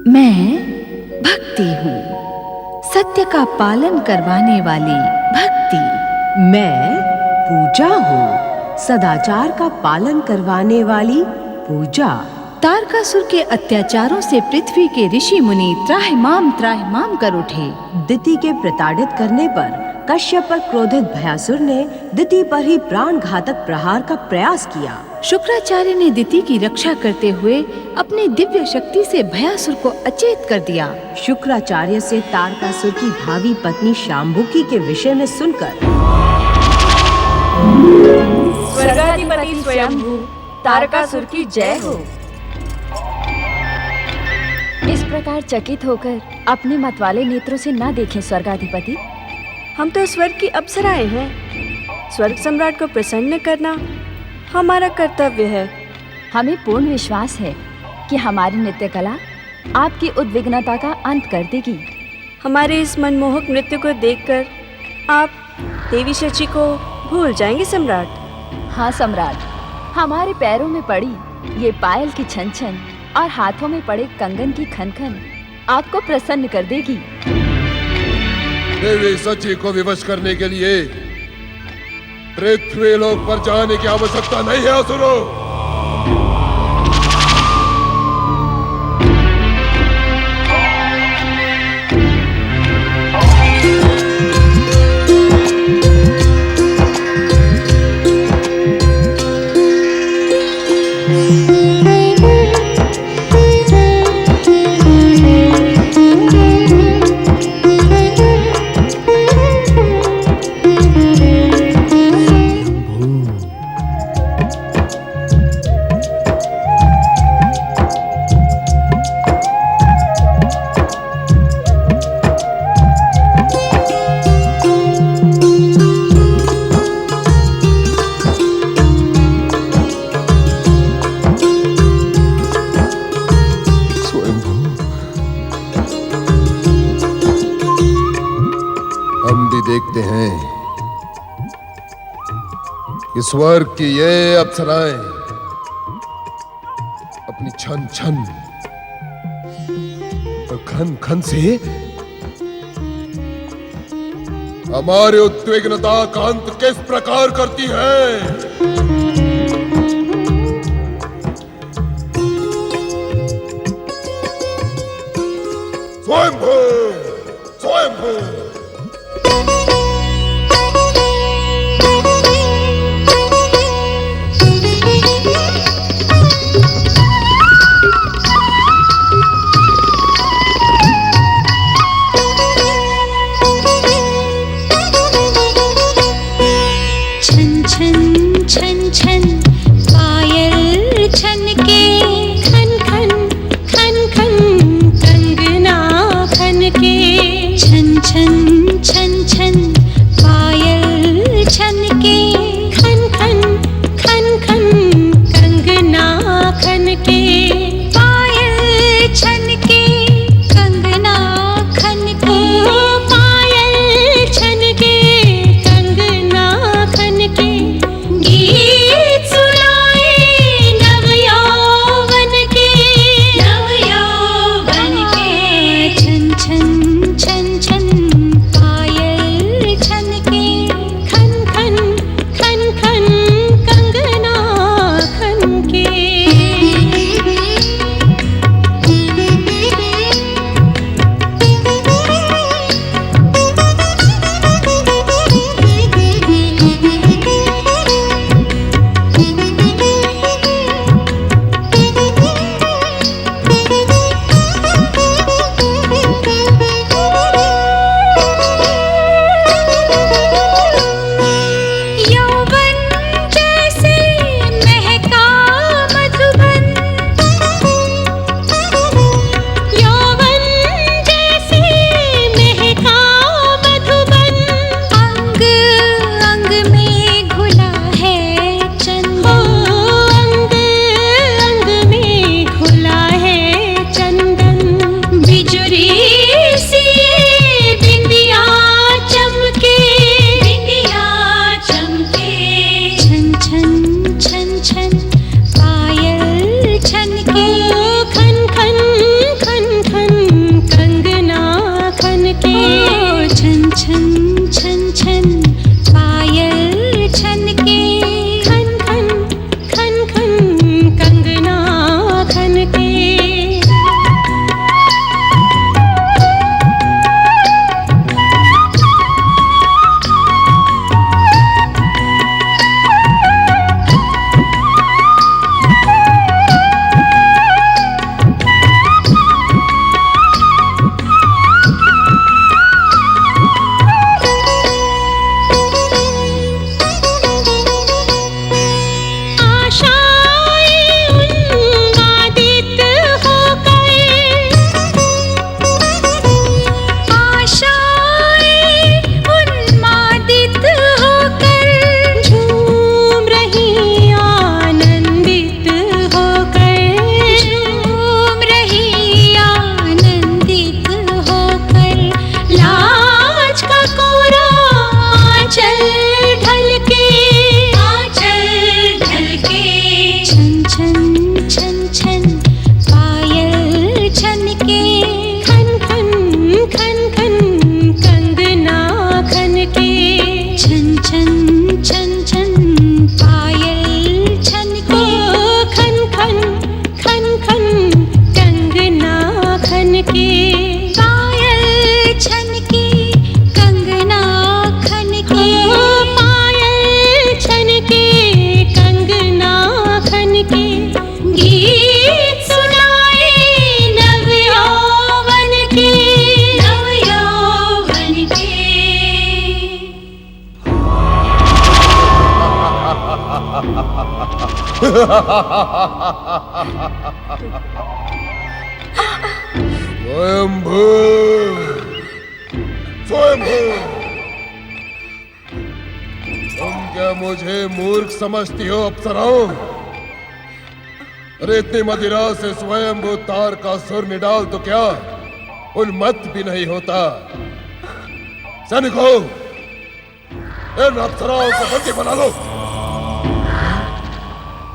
मैं भक्ति हूँ, सत्य का पालन करवाने वाली भक्ति। मैं पूजा हूँ, सदाचार का पालन करवाने वाली पूजा। तारकासुर के अत्याचारों से पृथ्वी के ऋषि मुनि त्राहिमाम कर उठे। दिति के प्रताड़ित करने पर कश्यप पर क्रोधित भयासुर ने दिति पर ही प्राण घातक प्रहार का प्रयास किया। शुक्राचार्य ने दिति की रक्षा करते हुए अपनी दिव्य शक्ति से भयासुर को अचेत कर दिया। शुक्राचार्य से तारकासुर की भावी पत्नी शांभुकी के विषय में सुनकर स्वर्गाधिपति स्वयंभू तारकासुर की जय हो। इस प्रकार चकित होकर अपने मतवाले नेत्रों से ना देखें स्वर्गाधिपति। हम तो स्वर्ग की अप्सराएं हैं। स्वर्ग सम्राट को प्रसन्न करना हमारा कर्तव्य है। हमें पूर्ण विश्वास है कि हमारी नृत्य कला आपकी उद्विग्नता का अंत कर देगी। हमारे इस मनमोहक नृत्य को देखकर आप देवी शची को भूल जाएंगे सम्राट। हाँ सम्राट, हमारे पैरों में पड़ी ये पायल की छन छन और हाथों में पड़े कंगन की खन खन आपको प्रसन्न कर देगी। देवी शची को विवश करने के लिए पृथ्वी लोक पर जाने की आवश्यकता नहीं है असुरों। देखते हैं कि स्वर्ग की ये अप्सराएं अपनी छन छन और खन खन से हमारे उद्विग्नता का अंत किस प्रकार करती हैं। स्वयंभू, स्वयंभू। छन छन छन स्वयंभू, स्वयंभू, तुम क्या मुझे मूर्ख समझती हो अप्सराओं? अरे इतनी मदिरा से स्वयंभू तार का सुर निडाल तो क्या उन्मत्त भी नहीं होता। सैनिकों, इन अप्सराओं को बंदी बना लो।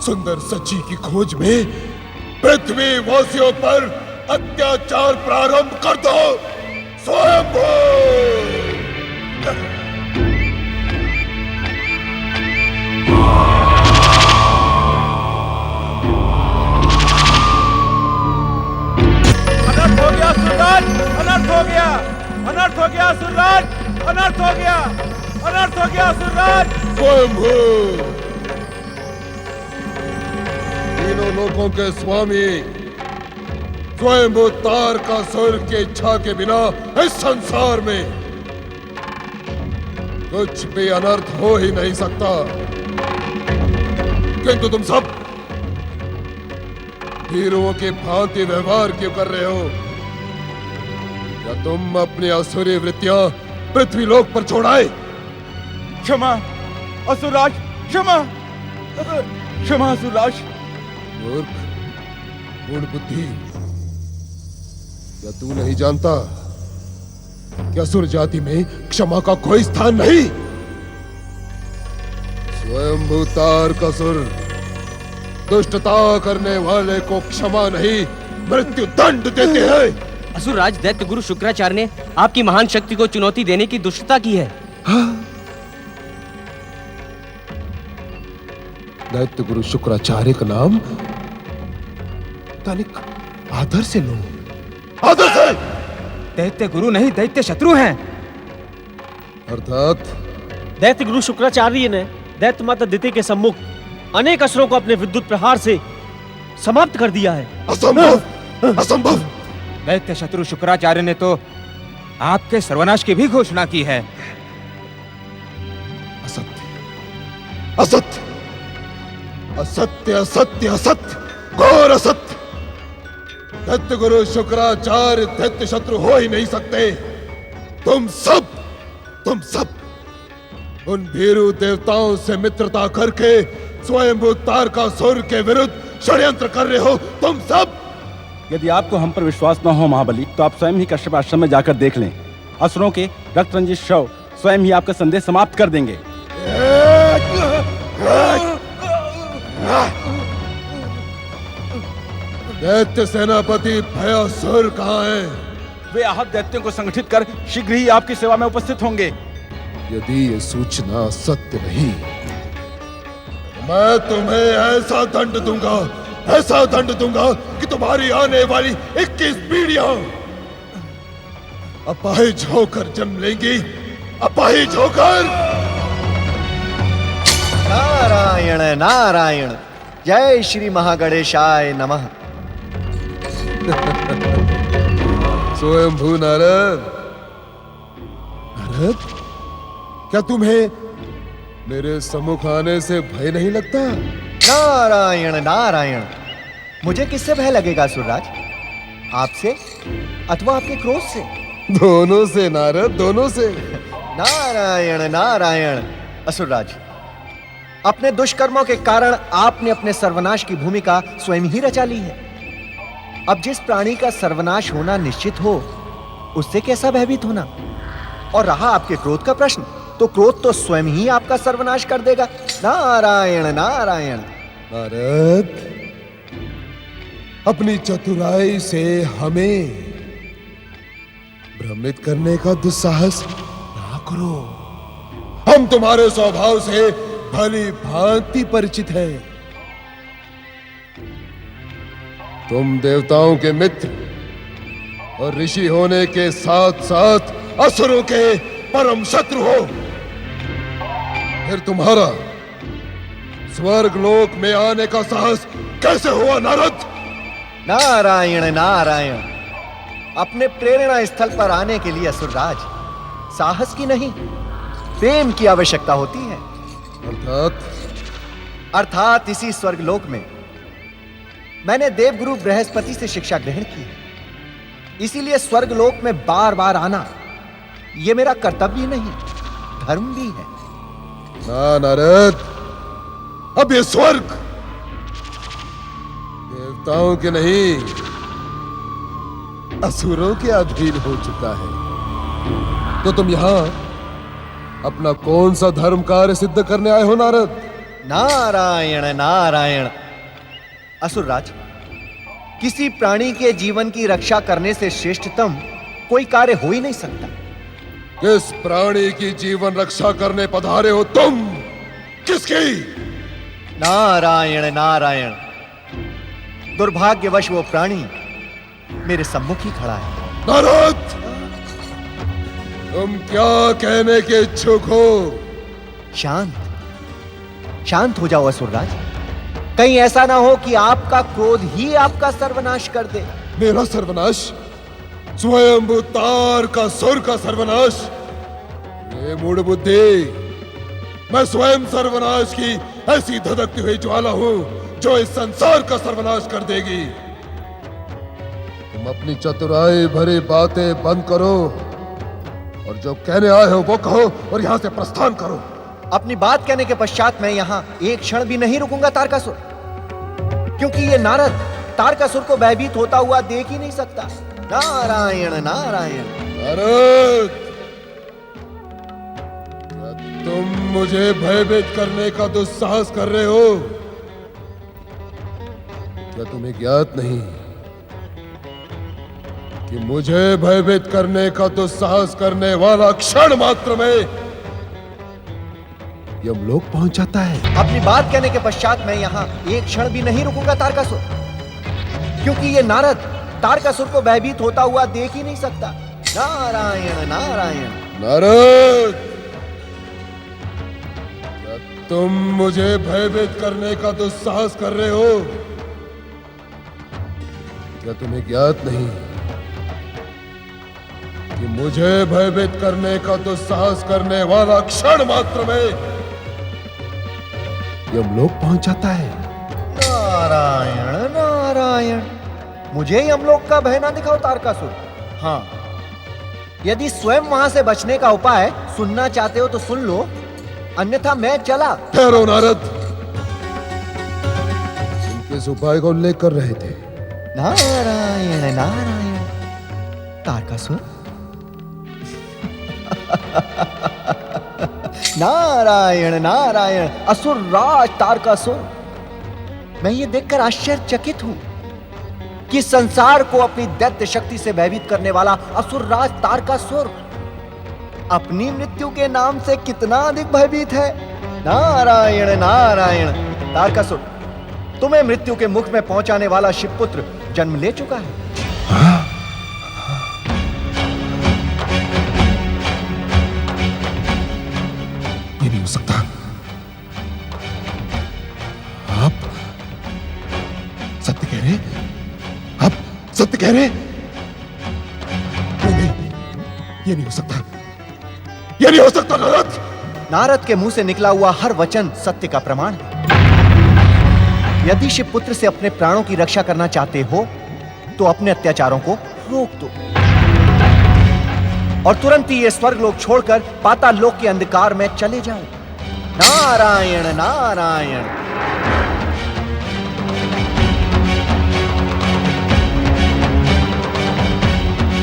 सुंदर सची की खोज में पृथ्वी वासियों पर अत्याचार प्रारंभ कर दो। स्वयंभू! अनर्थ हो गया सुरराज, अनर्थ हो गया, अनर्थ हो गया सुरराज, अनर्थ हो गया, अनर्थ हो गया सुरराज। स्वयंभू, तीनों लोकों के स्वामी स्वयंभू तार का सुर की इच्छा के बिना इस संसार में कुछ भी अनर्थ हो ही नहीं सकता। किंतु तुम सब हीरों की भांति व्यवहार क्यों कर रहे हो? क्या तुम अपनी असुरी वृत्तियां पृथ्वी लोक पर छोड़ाए? क्षमा असुरराज, क्षमा, क्षमा असुरराज। मूर्ख, मूढ़ बुद्धि, क्या तू नहीं जानता कि असुर जाति में क्षमा का कोई स्थान नहीं? स्वयंभू तार का सुर दुष्टता करने वाले को क्षमा नहीं मृत्यु दंड देते हैं। असुरराज, दैत्य गुरु शुक्राचार्य ने आपकी महान शक्ति को चुनौती देने की दुष्टता की है। दैत्य गुरु शुक्राचार्य का नाम तनिक आदर से लो, आदर से। दैत्य गुरु नहीं, दैत्य शत्रु हैं। अर्थात दैत्य गुरु शुक्राचार्य ने दैत्य माता दिति के सम्मुख अनेक असुरों को अपने विद्युत प्रहार से समाप्त कर दिया है। असंभव, असंभव। दैत्य शत्रु शुक्राचार्य ने तो आपके सर्वनाश की भी घोषणा की है। असत्य, असत्य, असत्य, असत्य, असत्य, घोर असत्य। दैत्य गुरु शुक्राचार्य दैत्य शत्रु हो ही नहीं सकते। तुम सब उन भीरू देवताओं से मित्रता करके स्वयंभू तारकासुर के विरुद्ध षड्यंत्र कर रहे हो। तुम सब। यदि आपको हम पर विश्वास न हो महाबली, तो आप स्वयं ही कश्यप आश्रम में जाकर देख लें। असुरों के रक्त रंजित शव स्वयं ही आपका संदेश समाप्त कर देंगे। दैत्य सेनापति भयासुर कहाँ है? वे आहत दैत्यों को संगठित कर शीघ्र ही आपकी सेवा में उपस्थित होंगे। यदि ये सूचना सत्य रही, मैं तुम्हें ऐसा दंड दूंगा, ऐसा दंड दूंगा कि तुम्हारी आने वाली 21 पीढ़ियां अपाहिज होकर जन्म लेंगी, अपाहिज होकर। नारायण नारायण, जय श्री महागणेशाय नमः। स्वयंभू नारद, नारद, क्या तुम्हें मेरे सम्मुख आने से भय नहीं लगता? नारायण नारायण, मुझे किससे भय लगेगा असुरराज? आपसे अथवा आपके क्रोध से? दोनों से नारद, दोनों से। नारायण नारायण। असुरराज, अपने दुष्कर्मों के कारण आपने अपने सर्वनाश की भूमिका स्वयं ही रचा ली है। अब जिस प्राणी का सर्वनाश होना निश्चित हो, उससे कैसा भयभीत होना? और रहा आपके क्रोध का प्रश्न, तो क्रोध तो स्वयं ही आपका सर्वनाश कर देगा। नारायण नारायण। नारद, अपनी चतुराई से हमें भ्रमित करने का दुस्साहस ना करो। हम तुम्हारे स्वभाव से भली भांति परिचित हैं। तुम देवताओं के मित्र और ऋषि होने के साथ साथ असुरों के परम शत्रु हो। फिर तुम्हारा स्वर्ग लोक में आने का साहस कैसे हुआ नारद? नारायण नारायण। अपने प्रेरणा स्थल पर आने के लिए असुरराज साहस की नहीं, प्रेम की आवश्यकता होती है। अर्थात अर्थात इसी स्वर्गलोक में मैंने देवगुरु बृहस्पति से शिक्षा ग्रहण की है। इसीलिए स्वर्गलोक में बार बार आना यह मेरा कर्तव्य नहीं, धर्म भी है। ना नारद, अब ये स्वर्ग देवताओं के नहीं, असुरों के अधीन हो चुका है। तो तुम यहां अपना कौन सा धर्म कार्य सिद्ध करने आए हो नारद? नारायण नारायण। असुरराज, किसी प्राणी के जीवन की रक्षा करने से श्रेष्ठतम कोई कार्य हो ही नहीं सकता। किस प्राणी की जीवन रक्षा करने पधारे हो तुम? किसकी? नारायण नारायण। दुर्भाग्यवश वो प्राणी मेरे सम्मुख ही खड़ा है। नारद, तुम क्या कहने के इच्छुक हो? शांत शांत हो जाओ असुरराज। कहीं ऐसा ना हो कि आपका क्रोध ही आपका सर्वनाश कर दे। मेरा सर्वनाश? स्वयं तारकासुर का सर्वनाश? ये मूढ़ बुद्धि, मैं स्वयं सर्वनाश की ऐसी धधकती हुई ज्वाला हूं जो इस संसार का सर्वनाश कर देगी। तुम अपनी चतुराई भरी बातें बंद करो और जो कहने आए हो वो कहो और यहां से प्रस्थान करो। अपनी बात कहने के पश्चात मैं यहां एक क्षण भी नहीं रुकूंगा तारकासुर, क्योंकि ये नारद तारकासुर को भयभीत होता हुआ देख ही नहीं सकता। नारायण नारायण। नारद, क्या तुम मुझे भयभीत करने का दुस्साहस कर रहे हो? क्या तुम्हें ज्ञात नहीं कि मुझे भयभीत करने का दुस्साहस करने वाला क्षण मात्र में यमलोक पहुंच जाता है? अपनी बात कहने के पश्चात मैं यहाँ एक क्षण भी नहीं रुकूंगा तारकासुर, क्योंकि ये नारद तारकासुर को भयभीत होता हुआ देख ही नहीं सकता। नारायण नारायण। नारद, क्या तुम मुझे भयभीत करने का दुस्साहस कर रहे हो? क्या तुम्हें ज्ञात नहीं कि मुझे भयभीत करने का दुस्साहस करने वाला क्षण मात्र में यमलोक पहुंच जाता है? नारायण नारायण। मुझे यमलोक का भय ना दिखाओ तारकासुर। हाँ, यदि स्वयं वहां से बचने का उपाय सुनना चाहते हो तो सुन लो, अन्यथा मैं चला। ठहरो नारद, तुम किस उपाय का उल्लेख कर रहे थे? नारायण नारायण। तारकासुर नारायण नारायण। असुर राज तारकासुर, मैं ये देखकर आश्चर्यचकित हूं कि संसार को अपनी दैत्य शक्ति से भयभीत करने वाला असुर राज तारकासुर अपनी मृत्यु के नाम से कितना अधिक भयभीत है। नारायण नारायण। तारकासुर, तुम्हें मृत्यु के मुख में पहुंचाने वाला शिवपुत्र जन्म ले चुका है। ये नहीं हो सकता। आप सत्य कह रहे? आप सत्य कह रहे? नहीं, ये नहीं हो सकता। ये नहीं हो सकता नारद। नारद के मुंह से निकला हुआ हर वचन सत्य का प्रमाण है। यदि शिवपुत्र से अपने प्राणों की रक्षा करना चाहते हो तो अपने अत्याचारों को रोक दो और तुरंत ही ये स्वर्गलोक छोड़कर पाताल लोक के अंधकार में चले जाओ। नारायण नारायण।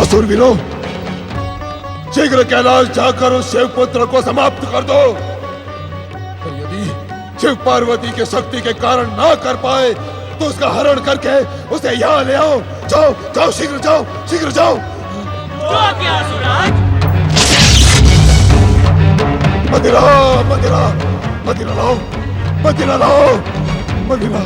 असुरवीरों, शीघ्र कैलाश जाकर उस शिवपुत्र को समाप्त कर दो। और यदि शिव पार्वती के शक्ति के कारण ना कर पाए तो उसका हरण करके उसे यहां ले आओ। जाओ जाओ, शीघ्र जाओ, शीघ्र जाओ। मदिरा मदिरा मदिरा लाओ, मदिरा लाओ, मदिरा।